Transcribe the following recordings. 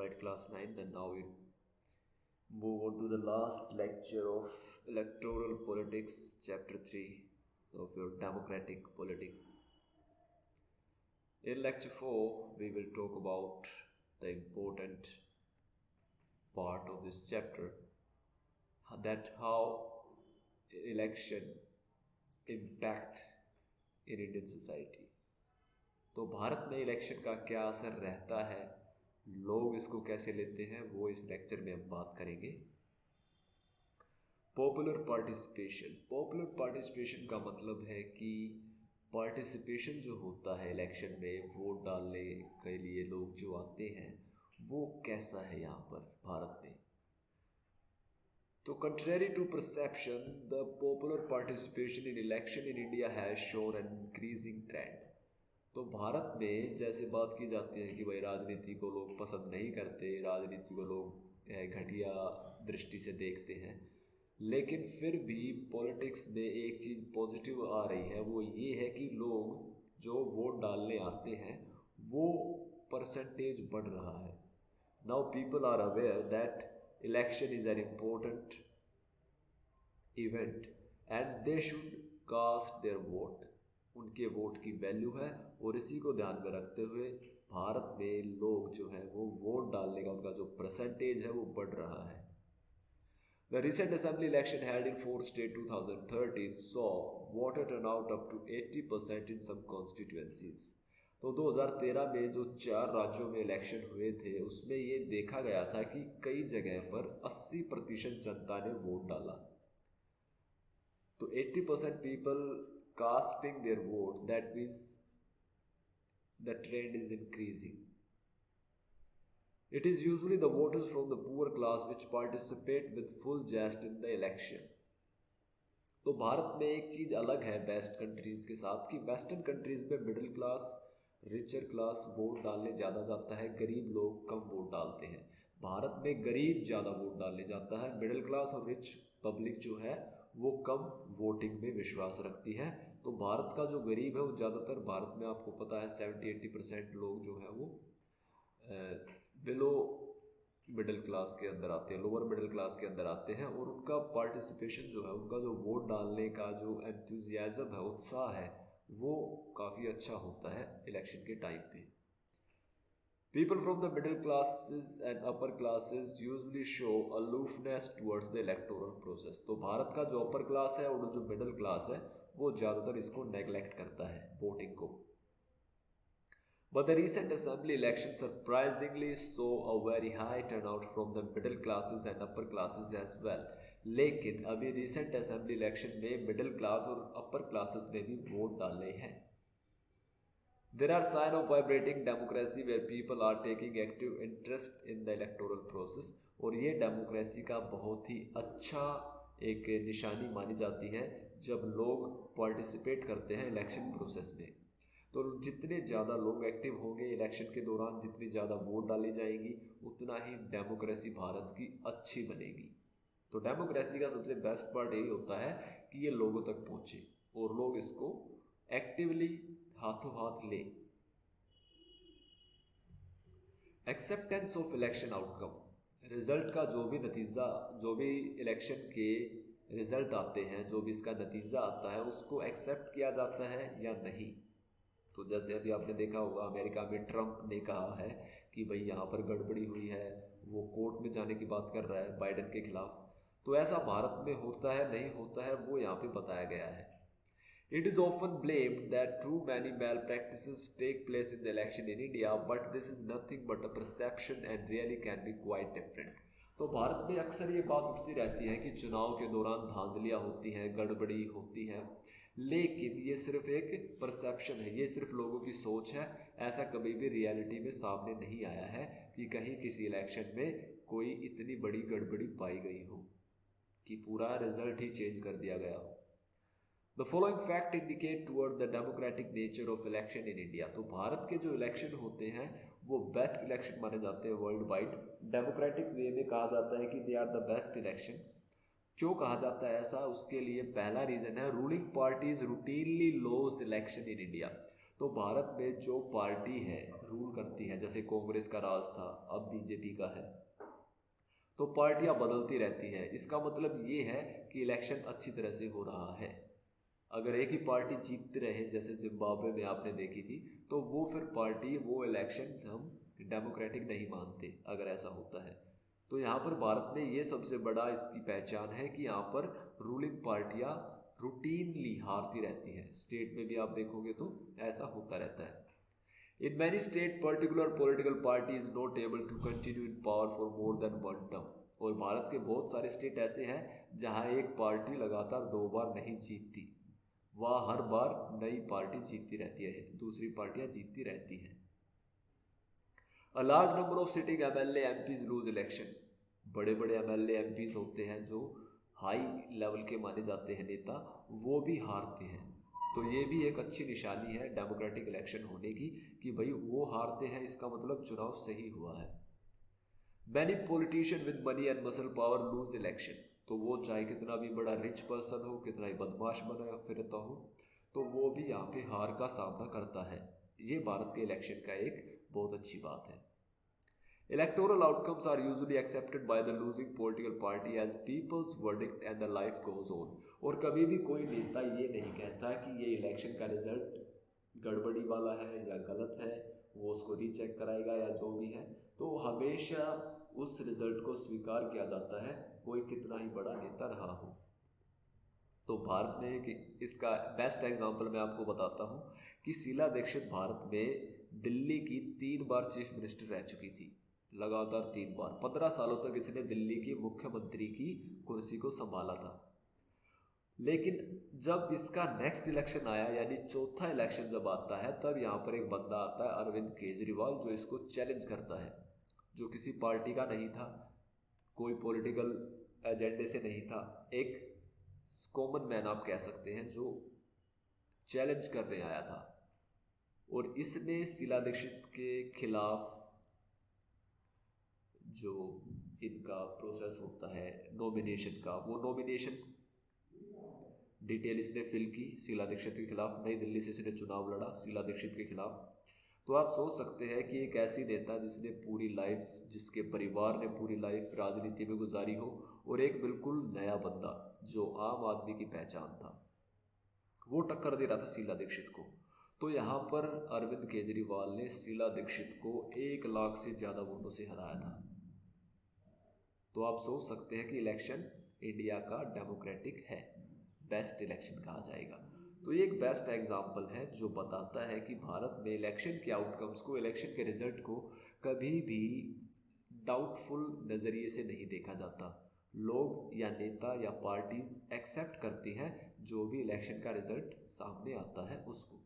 Worldwide Class 9, and now we move on to the last lecture of Electoral Politics, Chapter 3 of your Democratic Politics. In Lecture 4, we will talk about the important part of this chapter, that how election impact in Indian society. तो भारत में election का क्या असर रहता है, लोग इसको कैसे लेते हैं, वो इस लेक्चर में हम बात करेंगे। पॉपुलर पार्टिसिपेशन का मतलब है कि पार्टिसिपेशन जो होता है इलेक्शन में, वोट डालने के लिए लोग जो आते हैं, वो कैसा है यहाँ पर भारत में। तो contrary to perception, the popular participation in election in India has shown an increasing trend. तो भारत में जैसे बात की जाती है कि भाई राजनीति को लोग पसंद नहीं करते, राजनीति को लोग घटिया दृष्टि से देखते हैं, लेकिन फिर भी पॉलिटिक्स में एक चीज़ पॉजिटिव आ रही है, वो ये है कि लोग जो वोट डालने आते हैं वो परसेंटेज बढ़ रहा है। Now people are aware that election is an important event and they should cast their vote. उनके वोट की वैल्यू है, और इसी को ध्यान में रखते हुए भारत में लोग जो है वो वोट डालने का उनका जो परसेंटेज है वो बढ़ रहा है। The recent assembly election held in 4 states 2013 saw voter turnout up to 80% in some constituencies. तो 2013 में जो 4 राज्यों में इलेक्शन हुए थे, उसमें ये देखा गया था कि कई जगह पर 80% जनता ने वोट डाला। तो 80% people casting their vote, that means the trend is increasing. It is usually the voters from the poor class which participate with full zest in the election. तो भारत में एक चीज़ अलग है वेस्ट कंट्रीज़ के साथ कि वेस्टर्न कंट्रीज़ में middle class, richer class vote डालने ज़्यादा जाता है, गरीब लोग कम वोट डालते हैं। भारत में गरीब ज़्यादा वोट डालने जाता है, मिडिल क्लास और रिच पब्लिक जो है वो कम वोटिंग में विश्वास रखती है। तो भारत का जो गरीब है वो ज़्यादातर, भारत में आपको पता है 70-80% लोग जो है वो बिलो मिडिल क्लास के अंदर आते हैं, लोअर मिडिल क्लास के अंदर आते हैं, और उनका पार्टिसिपेशन जो है, उनका जो वोट डालने का जो एंथुजियाज्म है, उत्साह है, वो काफ़ी अच्छा होता है इलेक्शन के टाइम पे। People from the middle classes and upper classes usually show aloofness towards the electoral process. तो भारत का जो अपर क्लास है और जो मिडिल क्लास है वो ज़्यादातर इसको नेगलेक्ट करता है, वोटिंग को। But the recent assembly election surprisingly saw a very high turnout from the middle classes and upper classes as well. लेकिन अभी रिसेंट असेंबली इलेक्शन में मिडिल क्लास और अपर क्लासेस ने भी वोट डाले हैं। There are signs of vibrating democracy where people are taking active interest in the electoral process, और ये डेमोक्रेसी का बहुत ही अच्छा एक निशानी मानी जाती है जब लोग पार्टिसिपेट करते हैं इलेक्शन प्रोसेस में। तो जितने ज़्यादा लोग एक्टिव होंगे इलेक्शन के दौरान, जितनी ज़्यादा वोट डाली जाएंगी, उतना ही डेमोक्रेसी भारत की अच्छी बनेगी। तो डेमोक्रेसी का सबसे बेस्ट पार्ट यही होता है कि ये लोगों तक पहुँचे और लोग इसको एक्टिवली हाथों हाथ ले। Acceptance of election outcome, result का जो भी नतीजा, जो भी इलेक्शन के रिजल्ट आते हैं, जो भी इसका नतीजा आता है, उसको एक्सेप्ट किया जाता है या नहीं। तो जैसे अभी आपने देखा होगा अमेरिका में ट्रंप ने कहा है कि भाई यहाँ पर गड़बड़ी हुई है, वो कोर्ट में जाने की बात कर रहा है बाइडेन के खिलाफ। तो ऐसा भारत में होता है नहीं होता है वो यहाँ पे बताया गया है। It is often blamed that too many malpractices take place in the election in India, but this is nothing but a perception and really can be quite different. तो भारत में अक्सर ये बात उठती रहती है कि चुनाव के दौरान धांधलियाँ होती हैं, गड़बड़ी होती है, लेकिन ये सिर्फ एक परसेप्शन है, ये सिर्फ लोगों की सोच है। ऐसा कभी भी रियलिटी में सामने नहीं आया है कि कहीं किसी इलेक्शन में कोई इतनी बड़ी गड़बड़ी पाई गई हो कि पूरा रिजल्ट ही चेंज कर दिया गया हो। The following fact indicate toward the democratic nature of election in India. तो भारत के जो इलेक्शन होते हैं वो बेस्ट इलेक्शन माने जाते हैं वर्ल्ड वाइड। डेमोक्रेटिक वे में कहा जाता है कि they are the best election. क्यों कहा जाता है ऐसा? उसके लिए पहला रीज़न है ruling parties routinely loss election in India. तो भारत में जो पार्टी है रूल करती है, जैसे कांग्रेस का राज था, अब बीजेपी का है, तो पार्टियां बदलती रहती है। इसका मतलब ये है कि इलेक्शन अच्छी तरह से हो रहा है। अगर एक ही पार्टी जीतती रहे, जैसे जिम्बाब्वे में आपने देखी थी, तो वो फिर पार्टी वो इलेक्शन हम डेमोक्रेटिक नहीं मानते अगर ऐसा होता है। तो यहाँ पर भारत में ये सबसे बड़ा इसकी पहचान है कि यहाँ पर रूलिंग पार्टियाँ रूटीनली हारती रहती हैं। स्टेट में भी आप देखोगे तो ऐसा होता रहता है। In many states, particular political party is not able to continue in power for more than one term. और भारत के बहुत सारे स्टेट ऐसे हैं जहां एक पार्टी लगातार 2 बार नहीं जीतती, वह हर बार नई पार्टी जीतती रहती है, दूसरी पार्टियां जीतती रहती हैं। A large number of sitting MLA MPs lose election. बड़े बड़े MLA MPs होते हैं जो हाई लेवल के माने जाते हैं नेता, वो भी हारते हैं। तो ये भी एक अच्छी निशानी है डेमोक्रेटिक इलेक्शन होने की कि भाई वो हारते हैं, इसका मतलब चुनाव सही हुआ है। Many politician with money and muscle power lose election. तो वो चाहे कितना भी बड़ा रिच पर्सन हो, कितना ही बदमाश बना फिरता हो, तो वो भी यहाँ पे हार का सामना करता है। ये भारत के इलेक्शन का एक बहुत अच्छी बात है। Electoral outcomes are usually accepted by the losing political party as people's verdict and the life goes on. और कभी भी कोई नेता ये नहीं कहता कि ये इलेक्शन का रिजल्ट गड़बड़ी वाला है या गलत है, वो उसको रीचेक कराएगा या जो भी है, तो हमेशा उस रिजल्ट को स्वीकार किया जाता है, कोई कितना ही बड़ा नेता रहा हो। तो भारत में कि इसका बेस्ट एग्जांपल मैं आपको बताता हूँ कि शीला दीक्षित भारत में दिल्ली की 3 बार चीफ मिनिस्टर रह चुकी थी, लगातार 3 बार। 15 सालों तक इसने दिल्ली की मुख्यमंत्री की कुर्सी को संभाला था। लेकिन जब इसका नेक्स्ट इलेक्शन आया, यानी चौथा इलेक्शन जब आता है, तब यहाँ पर एक बंदा आता है अरविंद केजरीवाल, जो इसको चैलेंज करता है, जो किसी पार्टी का नहीं था, कोई पॉलिटिकल एजेंडे से नहीं था, एक कॉमन मैन आप कह सकते हैं, जो चैलेंज करने आया था। और इसने शीला दीक्षित के खिलाफ जो इनका प्रोसेस होता है नॉमिनेशन का, वो नॉमिनेशन डिटेल इसने फिल की शीला दीक्षित के खिलाफ। नई दिल्ली से इसने चुनाव लड़ा शीला दीक्षित के खिलाफ। तो आप सोच सकते हैं कि एक ऐसी नेता जिसने पूरी लाइफ, जिसके परिवार ने पूरी लाइफ राजनीति में गुजारी हो, और एक बिल्कुल नया बंदा जो आम आदमी की पहचान था, वो टक्कर दे रहा था शीला दीक्षित को। तो यहाँ पर अरविंद केजरीवाल ने शीला दीक्षित को 1 लाख से ज़्यादा वोटों से हराया था। तो आप सोच सकते हैं कि इलेक्शन इंडिया का डेमोक्रेटिक है, बेस्ट इलेक्शन कहा जाएगा। तो ये एक बेस्ट एग्जाम्पल है जो बताता है कि भारत में इलेक्शन के आउटकम्स को, इलेक्शन के रिजल्ट को कभी भी डाउटफुल नज़रिए से नहीं देखा जाता। लोग या नेता या पार्टीज एक्सेप्ट करती हैं जो भी इलेक्शन का रिजल्ट सामने आता है उसको।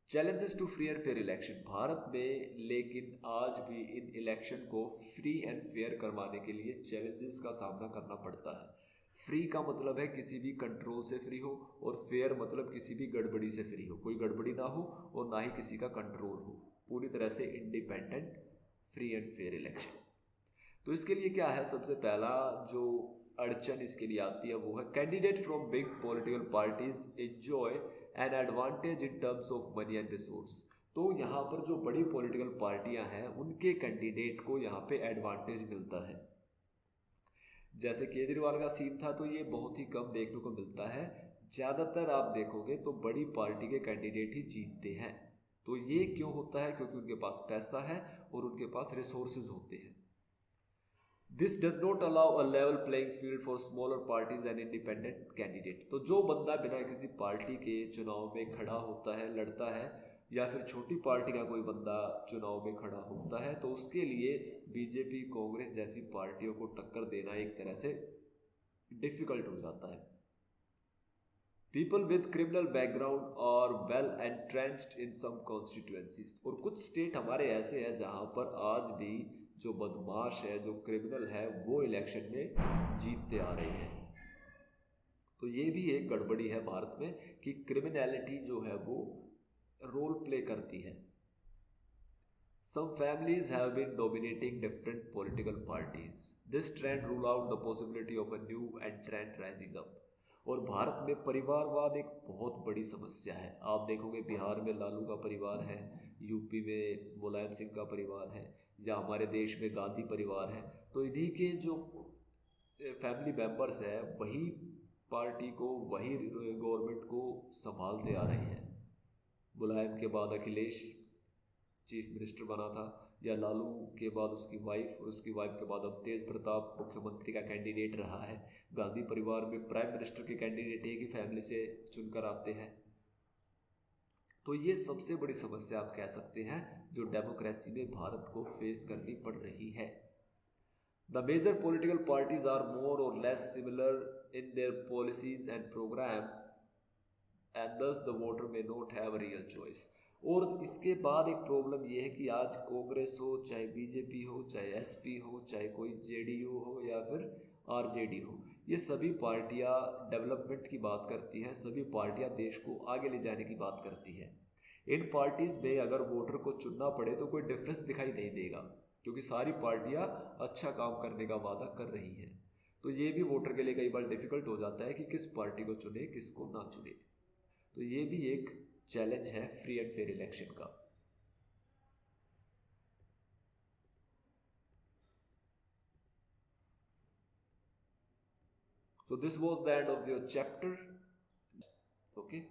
Challenges to free and fair election Bharat में, लेकिन आज भी इन इलेक्शन को फ्री एंड फेयर करवाने के लिए चैलेंजेस का सामना करना पड़ता है। फ्री का मतलब है किसी भी कंट्रोल से फ्री हो, और फेयर मतलब किसी भी गड़बड़ी से फ्री हो, कोई गड़बड़ी ना हो और ना ही किसी का कंट्रोल हो, पूरी तरह से independent free and fair election. तो इसके लिए क्या है, सबसे पहला जो अड़चन इसके लिए आती है वो है candidate from big political parties enjoy an advantage in terms of money and resource. तो यहाँ पर जो बड़ी पॉलिटिकल पार्टियां हैं उनके कैंडिडेट को यहाँ पे एडवांटेज मिलता है। जैसे केजरीवाल का सीन था, तो ये बहुत ही कम देखने को मिलता है। ज़्यादातर आप देखोगे तो बड़ी पार्टी के कैंडिडेट ही जीतते हैं। तो ये क्यों होता है, क्योंकि उनके पास पैसा है और उनके पास रिसोर्सेज होते हैं। This does not allow a level playing field for smaller parties and independent candidate. तो जो बंदा बिना किसी पार्टी के चुनाव में खड़ा होता है, लड़ता है, या फिर छोटी पार्टी का कोई बंदा चुनाव में खड़ा होता है, तो उसके लिए बीजेपी, कांग्रेस जैसी पार्टियों को टक्कर देना एक तरह से डिफिकल्ट हो जाता है। पीपल विद क्रिमिनल बैकग्राउंड और वेल एंट्रेंच्ड इन सम कॉन्स्टिट्यूएंसीज। और कुछ स्टेट हमारे ऐसे हैं जहां पर आज भी जो बदमाश है, जो क्रिमिनल है, वो इलेक्शन में जीतते आ रहे हैं। तो ये भी एक गड़बड़ी है भारत में कि क्रिमिनैलिटी जो है वो रोल प्ले करती है। Some families have been dominating different political parties. This trend rule out the possibility of a new entrant rising up. और भारत में परिवारवाद एक बहुत बड़ी समस्या है। आप देखोगे बिहार में लालू का परिवार है, यूपी में मुलायम सिंह का परिवार है, या हमारे देश में गांधी परिवार है। तो इन्हीं के जो फैमिली मेंबर्स हैं वही पार्टी को, वही गवर्नमेंट को संभालते आ रहे हैं। मुलायम के बाद अखिलेश चीफ मिनिस्टर बना था, या लालू के बाद उसकी वाइफ, और उसकी वाइफ के बाद अब तेज प्रताप मुख्यमंत्री का कैंडिडेट रहा है। गांधी परिवार में प्राइम मिनिस्टर के कैंडिडेट एक ही फैमिली से चुनकर आते हैं। तो ये सबसे बड़ी समस्या आप कह सकते हैं जो डेमोक्रेसी में भारत को फेस करनी पड़ रही है। The major political parties are more or less similar in their policies and program, and thus the voter may not have a real choice. और इसके बाद एक प्रॉब्लम ये है कि आज कांग्रेस हो, चाहे बीजेपी हो, चाहे एसपी हो, चाहे कोई जेडीयू हो या फिर आरजेडी हो, ये सभी पार्टियां डेवलपमेंट की बात करती हैं, सभी पार्टियां देश को आगे ले जाने की बात करती हैं। इन पार्टीज़ में अगर वोटर को चुनना पड़े तो कोई डिफरेंस दिखाई नहीं देगा, क्योंकि सारी पार्टियां अच्छा काम करने का वादा कर रही हैं। तो ये भी वोटर के लिए कई बार डिफ़िकल्ट हो जाता है कि किस पार्टी को चुने, किसको ना चुने। तो ये भी एक चैलेंज है फ्री एंड फेयर इलेक्शन का। So this was the end of your chapter. Okay.